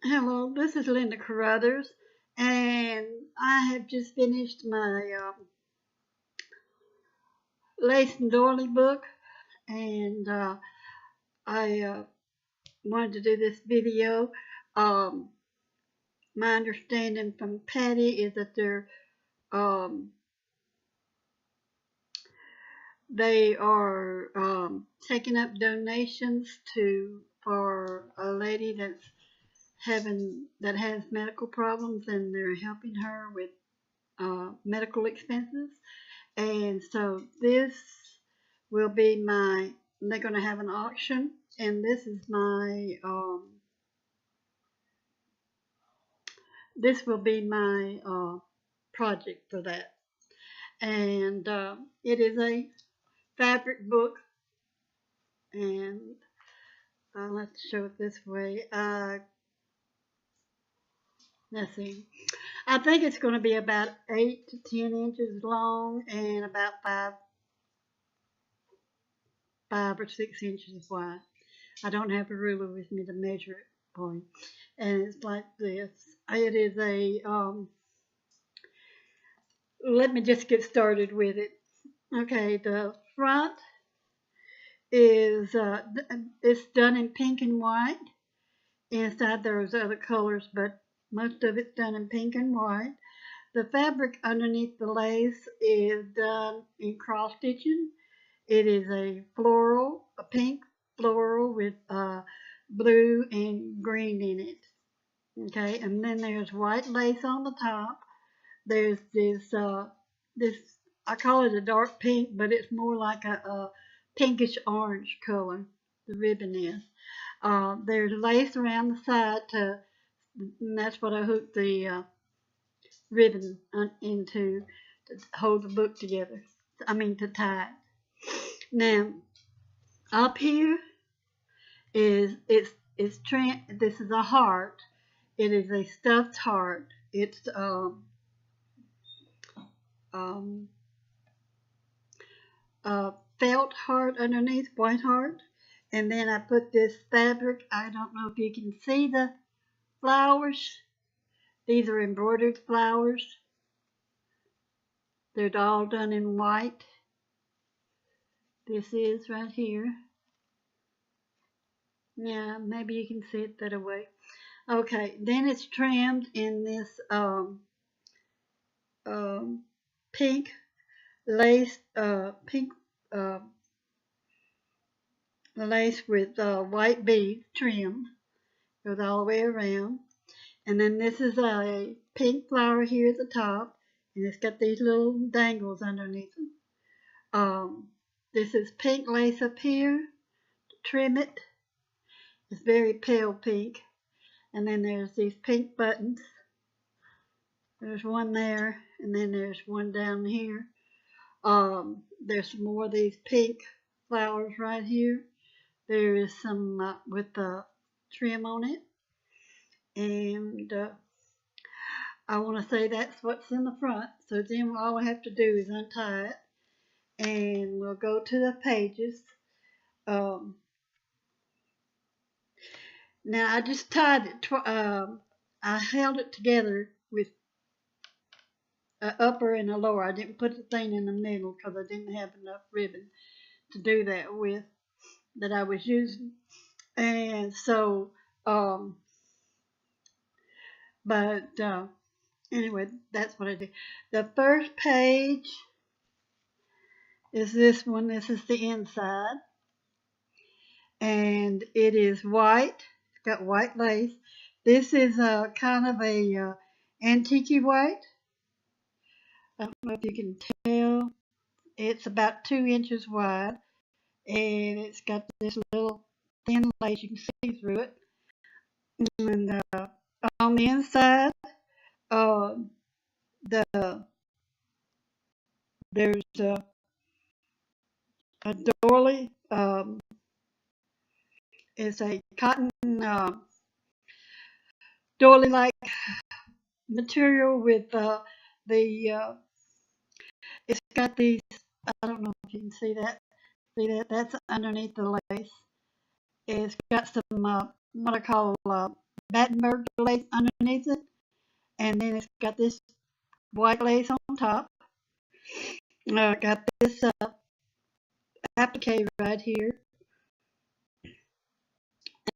Hello, this is Linda Carruthers, and I have just finished my Lace and Doily book, and I wanted to do this video. Um, my understanding from Patty is that um, they are taking up donations for a lady that has medical problems, and they're helping her with medical expenses. And so this will be they're going to have an auction, and this will be my project for that. And it is a fabric book, and I'll have to show it this way. Let's see. I think it's going to be about 8 to 10 inches long and about 5 or 6 inches wide. I don't have a ruler with me to measure it for you. And it's like this. It is let me just get started with it. Okay, the front is, it's done in pink and white. Inside there's other colors, but most of it's done in pink and white. The fabric underneath the lace is done in cross stitching. It is a pink floral with blue and green in it. Okay, and then there's white lace on the top. There's this, I call it a dark pink, but it's more like a pinkish orange color. The ribbon is. There's lace around the side and that's what I hooked the ribbon into to hold the book together. I mean to tie it. Now up here is it's this is a heart. It is a stuffed heart. It's um, felt heart underneath, white heart. And then I put this fabric. I don't know if you can see the flowers. These are embroidered flowers. They're all done in white. This is right here. Yeah, maybe you can see it that way. Okay, then it's trimmed in this pink lace, pink uh, lace with white beads trim. Goes all the way around. And then this is a pink flower here at the top, and it's got these little dangles underneath it. This is pink lace up here to trim it. It's very pale pink. And then there's these pink buttons. There's one there, and then there's one down here. There's some more of these pink flowers right here. There is some with the trim on it. And I want to say that's what's in the front. So then all I have to do is untie it. And we'll go to the pages. Now I just tied it. I held it together with an upper and a lower. I didn't put the thing in the middle because I didn't have enough ribbon to do that with that I was using. And so, but anyway, that's what I did. The first page is this one. This is the inside, and it is white. It's got white lace. This is a kind of a antique white. I don't know if you can tell. It's about 2 inches wide, and it's got this little thin lace. You can see through it. And on the inside, uh, the there's a doily. It's a cotton doily-like material with the. It's got these. I don't know if you can see that. See that? That's underneath the lace. It's got some what I call Battenberg lace underneath it, and then it's got this white lace on top. Got this applique right here,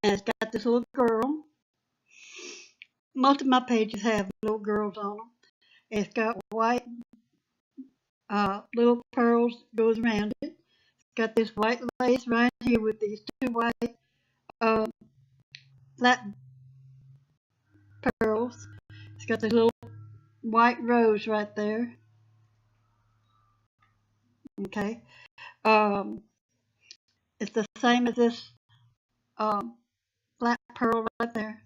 and it's got this little girl. Most of my pages have little girls on them. It's got white little pearls goes around it. It's got this white lace right here with these two white uh, flat pearls. It's got this little white rose right there. Okay. Um, it's the same as this um, flat pearl right there.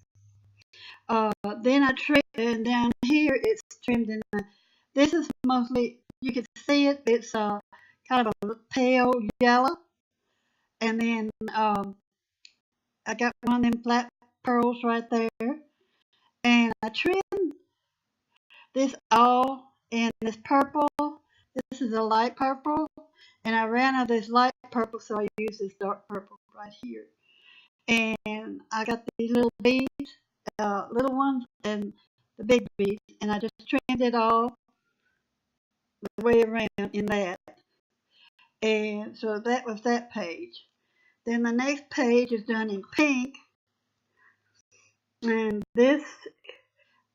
Then I trim, and down here it's trimmed in. This is mostly, you can see it, it's kind of a pale yellow. And then I got one of them flat pearls right there. And I trimmed this all in this purple. This is a light purple. And I ran out of this light purple, so I used this dark purple right here. And I got these little beads, little ones, and the big beads. And I just trimmed it all the way around in that. And so that was that page. Then the next page is done in pink. And this,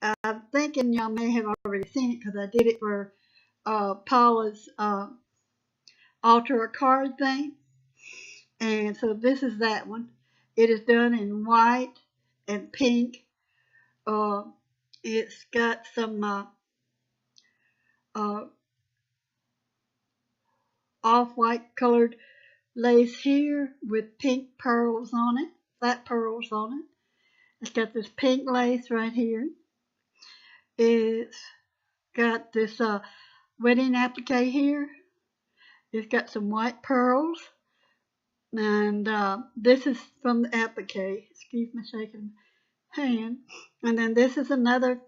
I'm thinking y'all may have already seen it because I did it for Paula's alter a card thing. And so this is that one. It is done in white and pink. It's got some off-white colored lace here with pink pearls on it, flat pearls on it. It's got this pink lace right here. It's got this wedding applique here. It's got some white pearls. And this is from the applique. Excuse me shaking my hand. And then this is another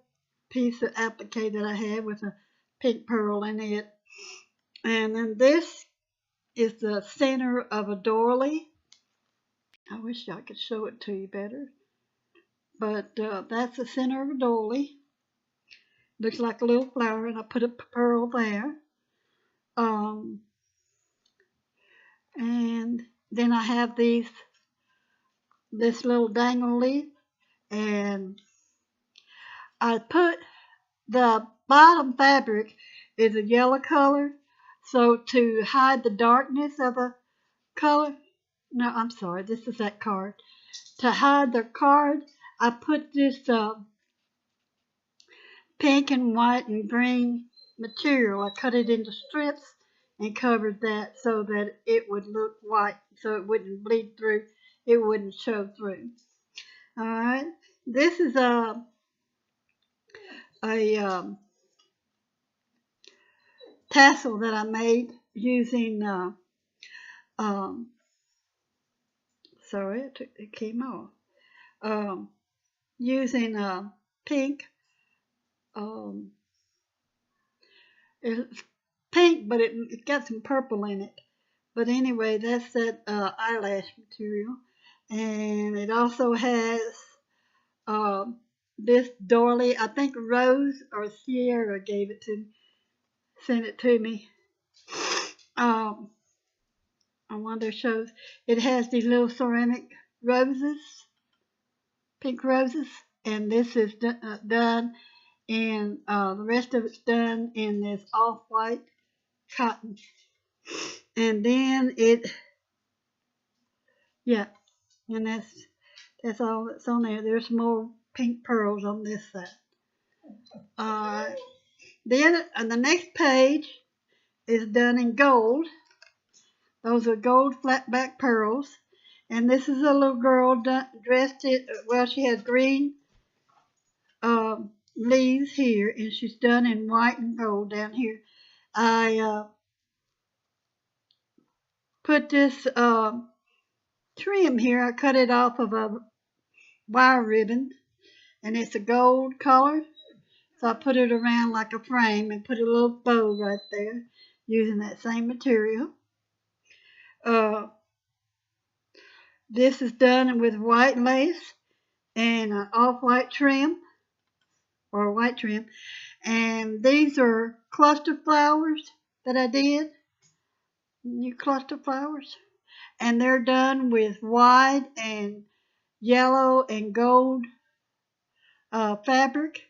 piece of applique that I had with a pink pearl in it. And then this is the center of a doily. I wish I could show it to you better. But that's the center of a doily. Looks like a little flower, and I put a pearl there. And then I have this little dangle leaf, and I put the bottom fabric is a yellow color, so to hide the darkness of the color, no, I'm sorry, this is that card. To hide the card, I put this pink and white and green material. I cut it into strips and covered that so that it would look white, so it wouldn't bleed through, it wouldn't show through. All right, this is a tassel that I made using sorry, it came off. Using pink. It's pink, but it got some purple in it. But anyway, that's that eyelash material. And it also has this doily. I think Rose or Sierra gave it to me, sent it to me. On one of their shows. It has these little ceramic roses, pink roses, and this is done in, the rest of it's done in this off-white cotton. And then yeah, and that's all that's on there. There's more pink pearls on this side. Then on the next page is done in gold. Those are gold flat back pearls. And this is a little girl dressed in, well, she has green leaves here, and she's done in white and gold down here. I put this trim here. I cut it off of a wire ribbon, and it's a gold color. So I put it around like a frame and put a little bow right there using that same material. This is done with white lace and an off-white trim or white trim. And these are cluster flowers that I did, new cluster flowers. And they're done with white and yellow and gold fabric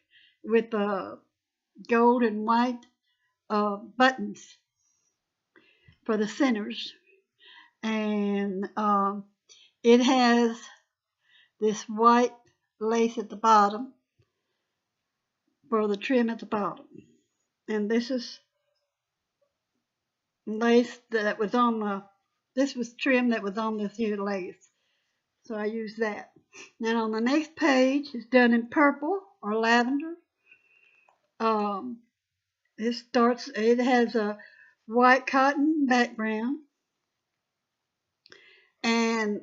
with gold and white buttons for the centers. And it has this white lace at the bottom for the trim at the bottom. And this is lace that was on this was trim that was on this here lace. So I used that. Then on the next page, it's done in purple or lavender. It has a white cotton background. And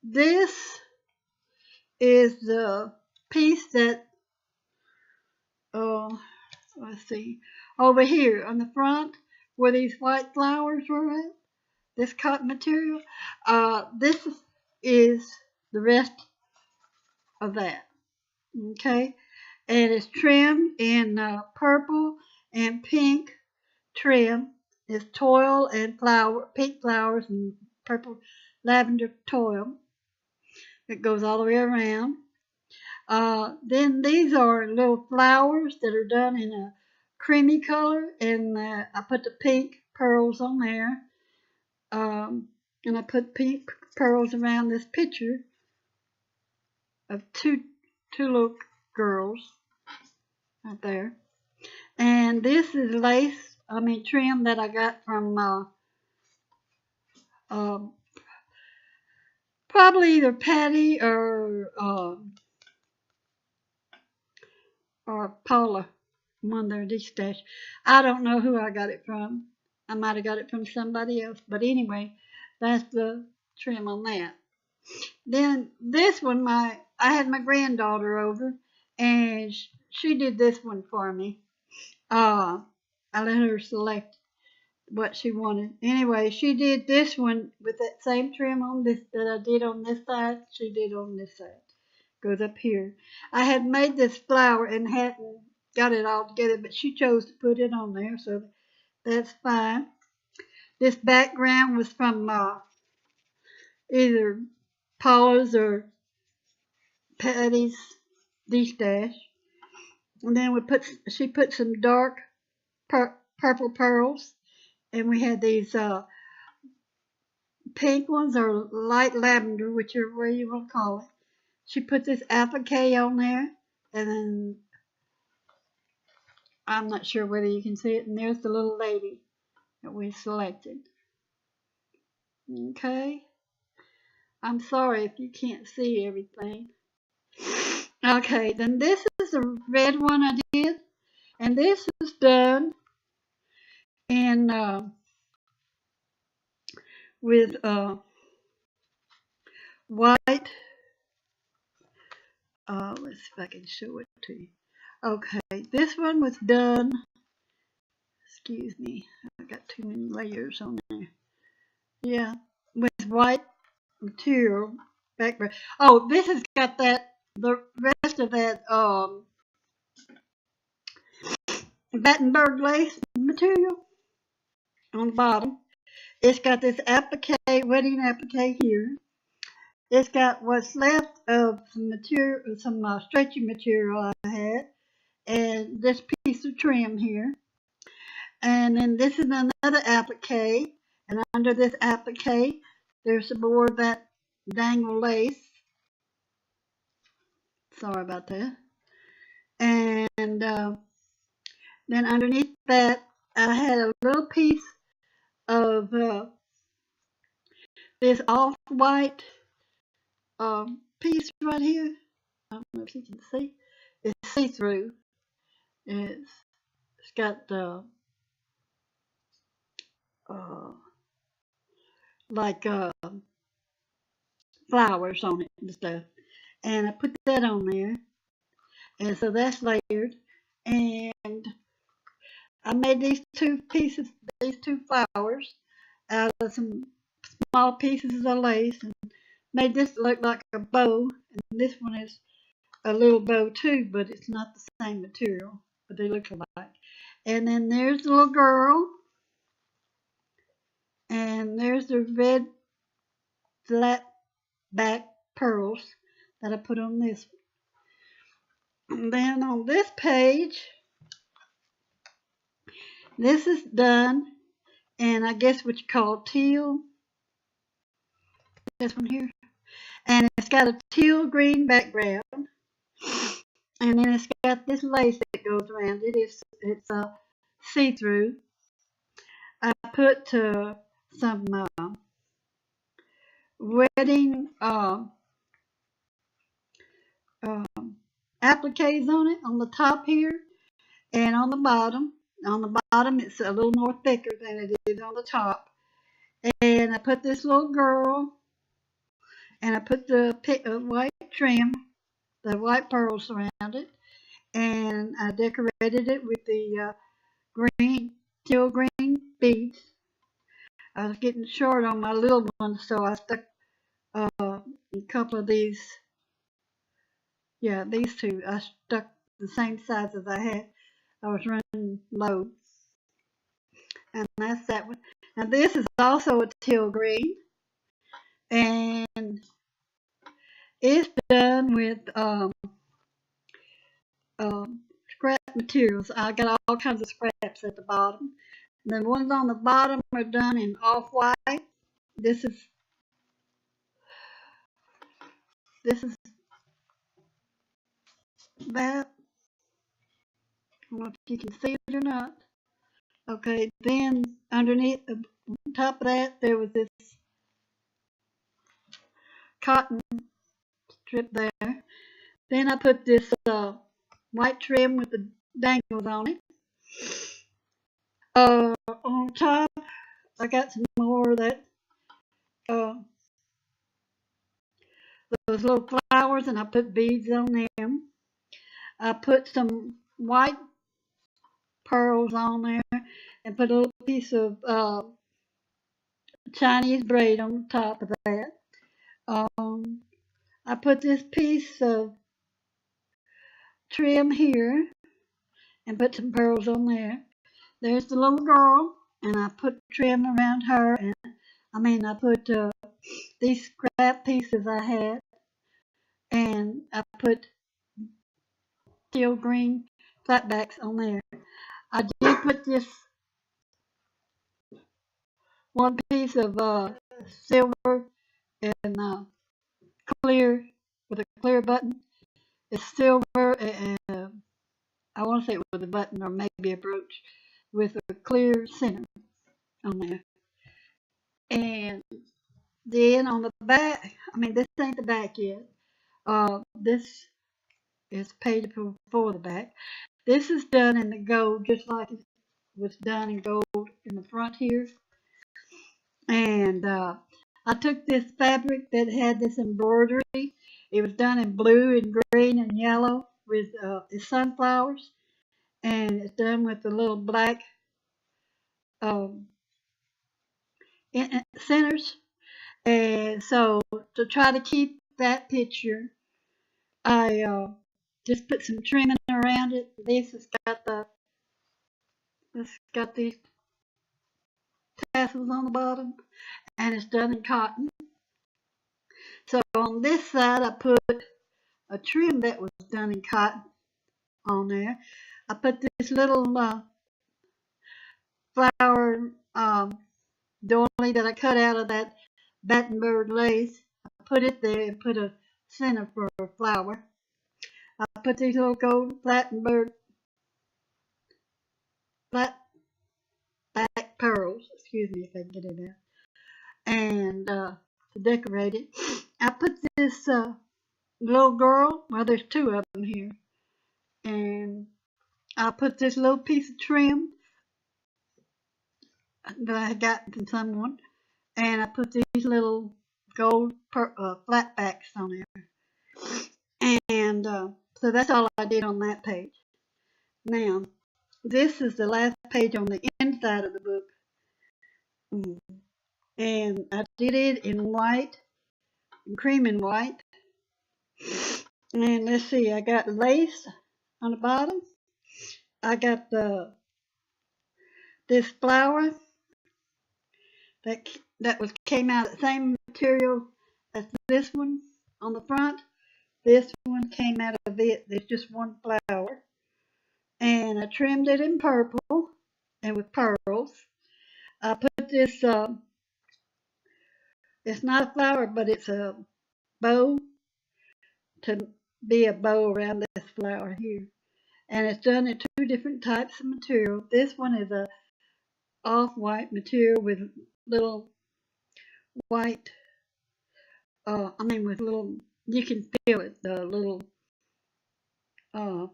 this is the piece that, let's see, over here on the front where these white flowers were at, this cotton material, this is the rest of that, okay? And it's trimmed in purple and pink trim. It's toil and pink flowers and purple lavender toil. It goes all the way around. Then these are little flowers that are done in a creamy color, and I put the pink pearls on there. And I put pink pearls around this picture of two little girls right there. And this is trim that I got from probably either Patty or Paula, one of their dish stash. I don't know who I got it from. I might have got it from somebody else. But anyway, that's the trim on that. Then this one, I had my granddaughter over, and she did this one for me. I let her select what she wanted. Anyway, she did this one with that same trim on this that I did on this side. She did on this side. Goes up here. I had made this flower and hadn't got it all together, but she chose to put it on there, so that's fine. This background was from either Paula's or Patty's D-stash. And then she put some dark purple pearls, and we had these pink ones or light lavender, whichever way you want to call it. She put this applique on there, and then I'm not sure whether you can see it, and there's the little lady that we selected. Okay. I'm sorry if you can't see everything. Okay, then this is the red one I did, and this is done in with white. Let's see if I can show it to you. Okay, this one was done. Excuse me, I got too many layers on there. Yeah, with white material background. Oh, this has got the rest of that Battenberg lace material on the bottom. It's got this applique, wedding applique here. It's got what's left of some material, some stretchy material I had, and this piece of trim here. And then this is another applique, and under this applique, there's some more of that dangle lace. Sorry about that. And then underneath that, I had a little piece of this off-white piece right here. I don't know if you can see. It's see-through. It's got like flowers on it and stuff. And I put that on there. And so that's layered. And I made these two flowers out of some small pieces of lace. And made this look like a bow, and this one is a little bow too, but it's not the same material, but they look alike. And then there's the little girl, and there's the red flat back pearls that I put on this. And then on this page, this is done, and I guess what you call teal. This one here, and it's got a teal green background, and then it's got this lace that goes around it. It's see-through. I put some wedding appliques on it on the top here and on the bottom. On the bottom, it's a little more thicker than it is on the top. And I put this little girl, and I put the white trim, the white pearls around it, and I decorated it with the teal green beads. I was getting short on my little ones, so I stuck a couple of these. Yeah, these two. I stuck the same size as I had. I was running low. And that's that one. Now this is also a teal green. And it's done with scrap materials. I got all kinds of scraps at the bottom. The ones on the bottom are done in off-white. This is that. I don't know if you can see it or not. Okay, then underneath, on top of that, there was this cotton strip there. Then I put this white trim with the dangles on it. On top, I got some more of that, those little flowers, and I put beads on them. I put some white pearls on there and put a little piece of Chinese braid on the top of that. I put this piece of trim here and put some pearls on there. There's the little girl, and I put trim around her, and I put these scrap pieces I had, and I put teal green flatbacks on there. I did put this one piece of silver and clear with a clear button. It's silver and I want to say it was a button or maybe a brooch with a clear center on there. And then on the back, this ain't the back yet. This is paid for the back. This is done in the gold, just like it was done in gold in the front here. And I took this fabric that had this embroidery. It was done in blue and green and yellow with the sunflowers. And it's done with the little black centers. And so to try to keep that picture, I just put some trimming around it. This has got these tassels on the bottom, and it's done in cotton. So on this side, I put a trim that was done in cotton on there. I put this little flower doily that I cut out of that Battenberg lace. I put it there and put a center for a flower. I put these little gold Battenberg flat back pearls, excuse me if I can get it out, and to decorate it. I put this little girl, well there's two of them here, and I put this little piece of trim that I got from someone, and I put these little gold flatbacks on there. And so that's all I did on that page. Now, this is the last page on the inside of the book. And I did it in white cream and white. And let's see, I got lace on the bottom. I got this flower that came out of the same material as this one on the front. This one came out of it. There's just one flower. And I trimmed it in purple and with pearls. I put this, it's not a flower, but it's a bow to be a bow around this flower here. And it's done in two different types of material. This one is a off-white material with little white, with little, you can feel it, the little uh,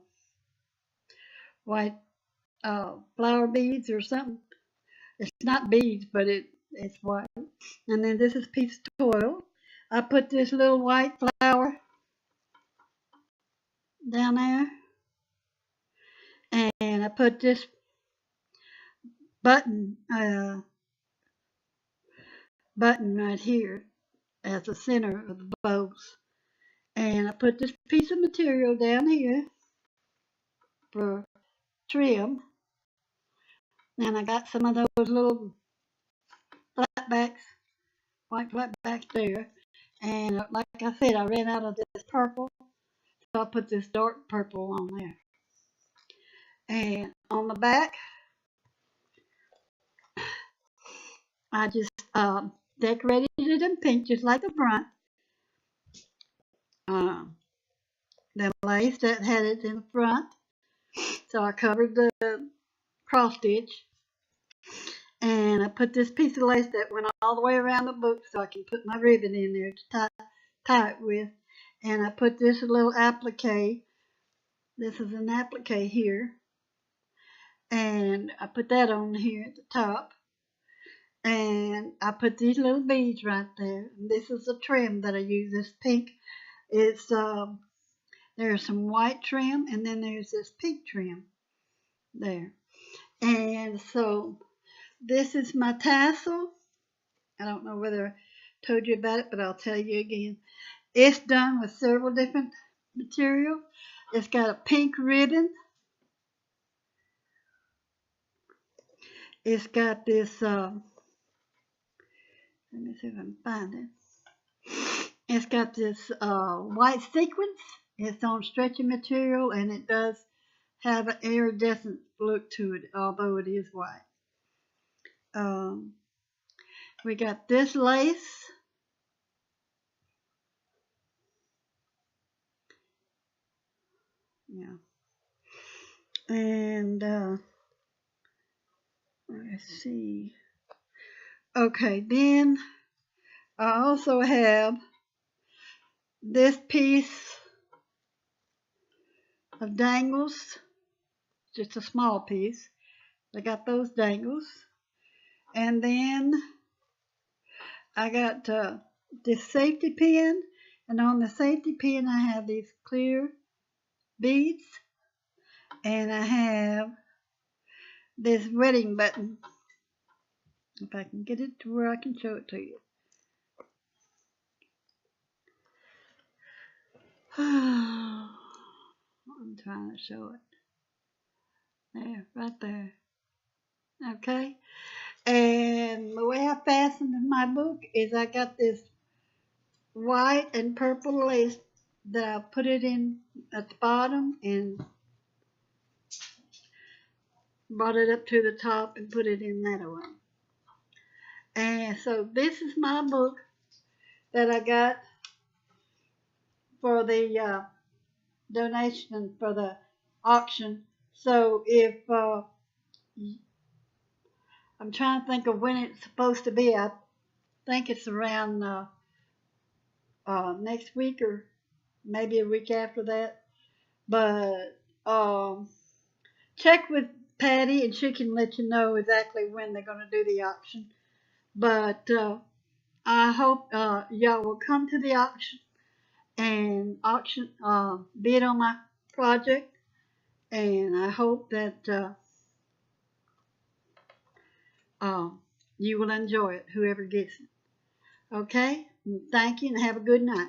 white flower beads or something. It's not beads, but it's white. And then this is a piece of toil. I put this little white flower down there. And I put this button right here as the center of the bows. And I put this piece of material down here for trim. And I got some of those little flatbacks, white flatbacks there. And like I said, I ran out of this purple, so I put this dark purple on there. And on the back, I just decorated it in pink, just like the front. The lace that had it in the front. So I covered the cross stitch. And I put this piece of lace that went all the way around the book so I can put my ribbon in there to tie it with. And I put this little applique. This is an applique here. And I put that on here at the top. And I put these little beads right there. And this is the trim that I use, this pink. It's there's some white trim and then there's this pink trim there. And so this is my tassel. I don't know whether I told you about it, but I'll tell you again. It's done with several different material. It's got a pink ribbon. It's got this, let me see if I can find it. It's got this white sequins. It's on stretchy material, and it does have an iridescent look to it, although it is white. We got this lace. Yeah. And let's see. Okay, then I also have this piece of dangles, just a small piece. I got those dangles. And then I got this safety pin, and on the safety pin I have these clear beads, and I have this wedding button. If I can get it to where I can show it to you. I'm trying to show it. There, right there. Okay. And the way I fastened my book is I got this white and purple lace that I put it in at the bottom and brought it up to the top and put it in that way. And so this is my book that I got for the donation for the auction. So if I'm trying to think of when it's supposed to be. I think it's around next week or maybe a week after that. But check with Patty and she can let you know exactly when they're going to do the auction. But I hope y'all will come to the auction and bid on my project. And I hope that you will enjoy it, whoever gets it. Okay? Thank you and have a good night.